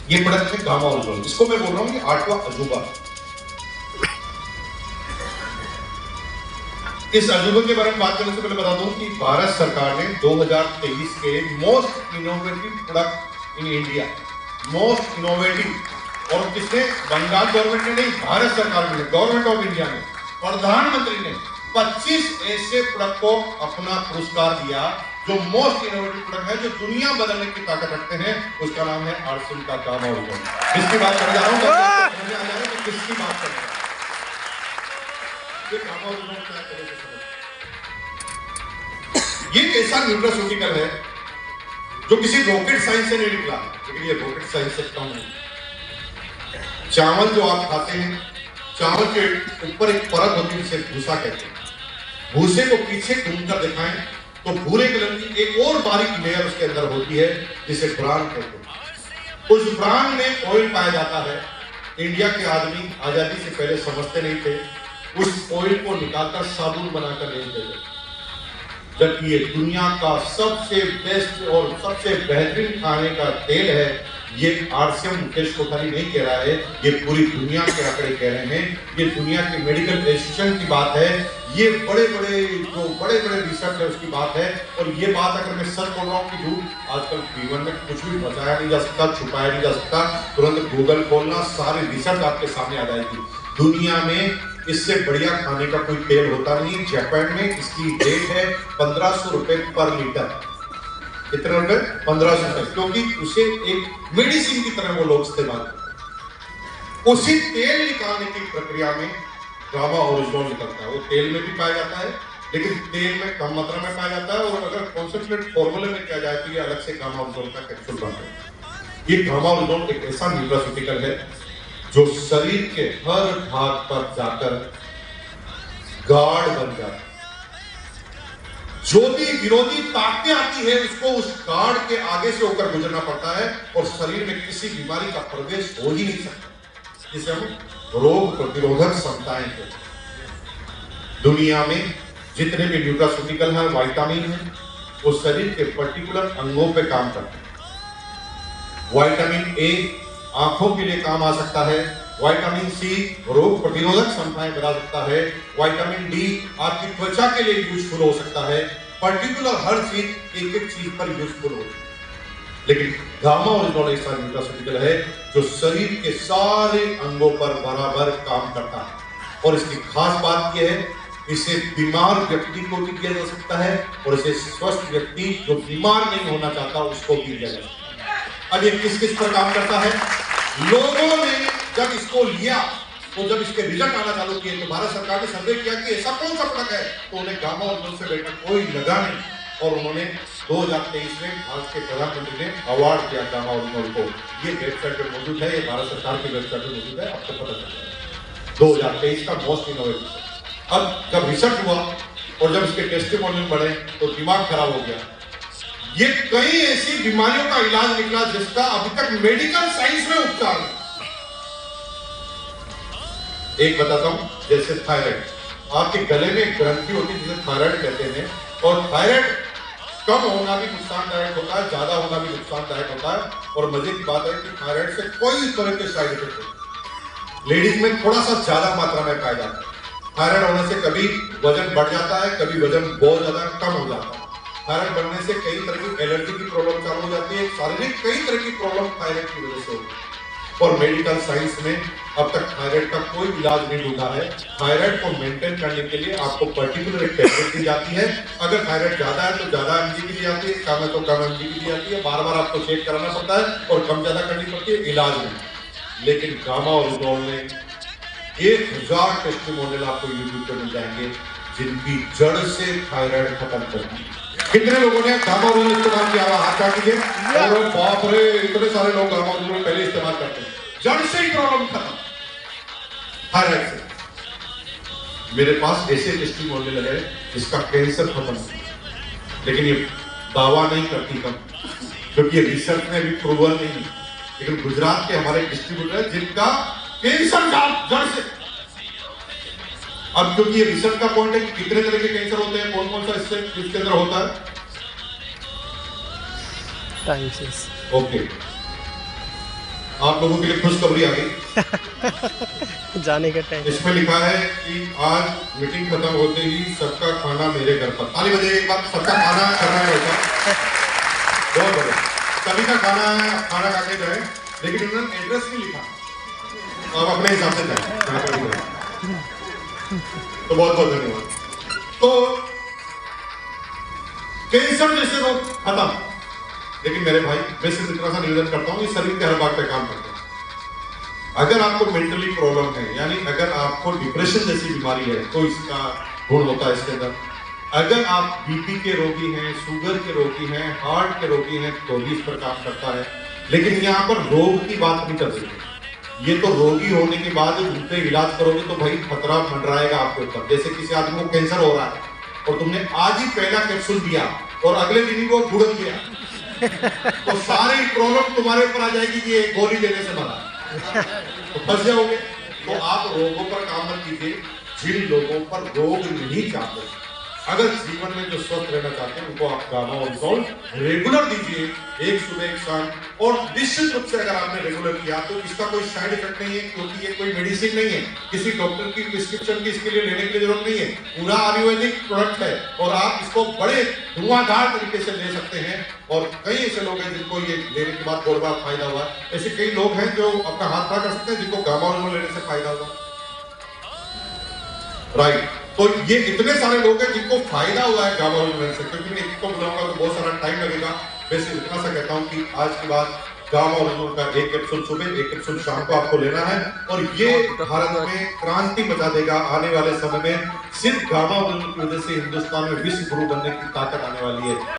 ये प्रोडक्ट है gamma ozone, इसको मैं बोल रहा हूं कि 8वां अजूबा। इस अजूबे के बारे में बात करने से पहले बता दूं कि भारत सरकार ने 2023 के most innovative product in India, most innovative, और किसने? बंगाल गवर्नमेंट ने नहीं, भारत सरकार ने, गवर्नमेंट ऑफ इंडिया ने, प्रधानमंत्री ने 25 ऐसे प्रोडक्ट को अपना पुरस्कार दिया जो मोस्ट इनोवेटिव प्रोडक्ट है, जो दुनिया बदलने की ताकत रखते हैं। उसका नाम है आरसीएम का गामा ओजोन। इसकी बात करने जा रहा हूं, किसकी बात कर रहा हूं? ये ऐसा न्यूट्रास्यूटिकल है जो किसी रॉकेट साइंस से नहीं निकला, लेकिन ये रॉकेट साइंस से कम नहीं। चावल जो आप खाते हैं, चावल के ऊपर एक परत होती है जिसे भूसा कहते हैं। भूसे को पीछे घूमकर दिखाएं तो भूरे कलर की एक और बारीक लेयर उसके अंदर होती है जिसे ब्रान कहते हैं। उस ब्रान में ऑयल पाया जाता है। इंडिया के आदमी आजादी से पहले समझते नहीं थे, उस ऑयल को निकालकर साबुन बनाकर ले देते, जबकि ये दुनिया का सबसे बेस्ट और सबसे बेहतरीन खाने का तेल है। ये आरसीएम मुकेश कोठारी नहीं कह रहा है, ये पूरी दुनिया के आंकड़े कह रहे हैं। ये दुनिया के मेडिकल एसोसिएशन की बात है, ये बड़े बड़े रिसर्च है उसकी बात है। और ये बात अगर मैं सच बोल रहा हूँ कि झूठ, आजकल जीवन में कुछ भी बचाया नहीं जा सकता, छुपाया नहीं जा सकता। तुरंत गूगल खोलना, सारी रिसर्च आपके सामने आ जाएगी। दुनिया में इससे बढ़िया खाने का कोई तेल होता नहीं। जापान में इसकी रेट है 1500 रुपए पर लीटर। कितने रुपए? 1500 रुपए, क्योंकि उसे एक मेडिसिन की तरह वो लोग इस्तेमाल करते हैं। उसी तेल निकालने की प्रक्रिया में गामा ओजोन निकलता है। वो तेल में भी पाया जाता है, लेकिन तेल में कम मात्रा में पाया जाता है, और अगर कॉन्सेंट्रेट फॉर्मूले में किया जाए तो ये अलग से गामा ओजोन का कैप्सूल बनता है। ये गामा ओजोन एक ऐसा न्यूट्रास्यूटिकल है जो शरीर के हर भाग पर जाकर गार्ड बन जाता है। जो भी विरोधी ताकतें आती है उसको उस गार्ड के आगे से होकर गुजरना पड़ता है, और शरीर में किसी बीमारी का प्रवेश हो ही नहीं सकता, जिसे हम रोग प्रतिरोधक क्षमताएं कहते हैं। दुनिया में जितने भी न्यूट्रास्यूटिकल हैं, विटामिन है, वो शरीर के पर्टिकुलर अंगों पे काम करते हैं। विटामिन ए आंखों के लिए काम आ सकता है, विटामिन सी रोग प्रतिरोधक क्षमताएं बढ़ा सकता है, विटामिन डी आपकी त्वचा के लिए यूजफुल हो सकता है। पर्टिकुलर हर चीज एक एक चीज पर यूजफुल होती है, लेकिन गामा ओजोन ऐसा न्यूट्रास्यूटिकल है जो शरीर के सारे अंगों पर बराबर काम करता है। और इसकी खास बात यह है, इसे बीमार व्यक्ति को भी दिया जा सकता है, और इसे स्वस्थ व्यक्ति जो बीमार नहीं होना चाहता उसको भी दिया जा सकता है। अब ये किस किस पर काम करता है? लोगों ने जब इसको लिया, तो जब इसके रिजल्ट आना चालू किए, तो भारत सरकार ने सर्वे किया कि ऐसा कौन सा प्रोडक्ट है, तो उन्हें गामा ओजोन से बेटर कोई लगा नहीं, और उन्होंने 2023 में भारत के प्रधानमंत्री ने अवार्ड दिया गामा ओजोन को। ये वेबसाइट पर मौजूद है, ये भारत सरकार की वेबसाइट पर मौजूद है, आपको पता चल जाएगा। 2023 का मोस्ट इनोवेटिव। अब जब रिसर्च हुआ और जब इसके टेस्टिमोनियल बढ़े तो दिमाग खराब हो गया। ये कई ऐसी बीमारियों का इलाज निकला जिसका अभी तक मेडिकल साइंस में उपचार नहीं। एक बताता हूं, जैसे थायराइड, आपके गले में एक ग्रंथि होती है जिसे थायराइड कहते हैं, और थायराइड कम होना भी नुकसानदायक होता है, ज्यादा होना भी नुकसानदायक होता है। और मजे की बात है कि थायराइड से कोई तरह के साइड इफेक्ट नहीं। लेडीज में थोड़ा सा ज्यादा मात्रा में पाया जाता है। थायराइड होने से कभी वजन बढ़ जाता है, कभी वजन बहुत ज्यादा कम हो जाता है। थायराइड बढ़ने से कई तरह की एलर्जी की प्रॉब्लम चालू हो जाती है, शारीरिक कई तरह की प्रॉब्लम थायराइड की वजह से होती है। और मेडिकल साइंस में अब तक थायराइड का कोई इलाज नहीं ढूंढा है। थायराइड को मेंटेन करने के लिए आपको पर्टिकुलर एक टैबलेट दी जाती है। अगर थायराइड ज्यादा है तो ज्यादा एमजी की दी जाती है, कम है तो कम एमजी की दी जाती है। बार बार आपको चेक कराना पड़ता है और कम ज्यादा करनी पड़ती है, इलाज में। लेकिन गामा ओजोन में 1000 टेस्टिमोनियल आपको यूट्यूब पे मिल जाएंगे जिनकी जड़ से थायराइड खत्म कर दी। कितने लोगों ने गामा ओजोन इस्तेमाल किया? हाथ काट लीजिए। अरे बाप रे, इतने सारे लोग गामा ओजोन पहले इस्तेमाल करते हैं, जड़ से ही प्रॉब्लम खत्म थायराइड से। मेरे पास ऐसे टेस्टिमोनियल है जिसका कैंसर खत्म, लेकिन ये दावा नहीं करती कम, क्योंकि ये रिसर्च में भी प्रूवन नहीं। लेकिन गुजरात के हमारे डिस्ट्रीब्यूटर है जिनका कैंसर जड़ से। अब क्योंकि ये रिसर्च का पॉइंट है कि कितने तरह के कैंसर होते हैं, कौन कौन सा इसके अंदर होता है। ओके, आप लोगों के लिए खुशखबरी आ गई। जाने का टाइम। इसमें लिखा है कि आज मीटिंग खत्म होते ही सबका खाना मेरे घर पर। ताली बजाइए एक बार, सबका खाना करना है होता। बहुत बढ़िया, सभी का खाना खा के जाए, लेकिन उन्होंने एड्रेस नहीं लिखा। आप अपने हिसाब से जाए कहाँ पर भी जाए। तो बहुत बहुत धन्यवाद। तो कैंसर जैसे रोग खत्म, लेकिन मेरे भाई मैं सिर्फ इतना सा निवेदन करता हूँ, इस शरीर के हर भाग पे काम करते हैं। अगर आपको मेंटली प्रॉब्लम है, यानी अगर आपको डिप्रेशन जैसी बीमारी है, तो इसका गुण होता है इसके अंदर। अगर आप बीपी के रोगी हैं, शुगर के रोगी हैं, हार्ट के रोगी हैं, तो भी इस पर काम करता है। लेकिन यहाँ पर रोग की बात नहीं कर सकते। ये तो रोगी होने के बाद उन पे इलाज करोगे तो भाई खतरा मंडराएगा आपके ऊपर। जैसे किसी आदमी को कैंसर हो रहा है और तुमने आज ही पहला कैप्सूल दिया और अगले दिन ही वो भुगत गया, तो सारी प्रॉब्लम तुम्हारे ऊपर आ जाएगी कि ये गोली लेने से मरा, तो फंस जाओगे। तो आप रोगों पर काम मत कीजिए जिन लोगों पर रोग नहीं चाहते। अगर जीवन में जो स्वस्थ रहना चाहते हैं उनको आप गामा ओरिजोन रेगुलर दीजिए, एक सुबह एक शाम। और निश्चित रूप से अगर आपने रेगुलर किया तो इसका कोई साइड इफेक्ट नहीं है, क्योंकि ये कोई मेडिसिन नहीं है, किसी डॉक्टर की प्रिस्क्रिप्शन की इसके लिए लेने के लिए जरूरत नहीं है। पूरा आयुर्वेदिक प्रोडक्ट है और आप इसको बड़े धुआंधार तरीके से ले सकते हैं। और कई ऐसे लोग हैं जिनको ये लेने के बाद बहुत बड़ा फायदा हुआ है। ऐसे कई लोग हैं जो अपना हाथ खड़ा कर सकते हैं जिनको गामा ओरिजोन लेने से फायदा हुआ। राइट, तो ये इतने सारे लोग हैं जिनको फायदा हुआ है गामा ओरिजोन से। क्योंकि मैं इसको बुलाऊंगा तो बहुत सारा टाइम लगेगा। वैसे इतना सा कहता हूं कि आज के बाद गामा ओरिजोन का एक कैप्सूल सुबह, एक कैप्सूल शाम को आपको लेना है, और ये भारत में क्रांति मचा देगा। आने वाले समय में सिर्फ गामा ओरिजोन की वजह से हिंदुस्तान में विश्व गुरु बनने की ताकत आने वाली है।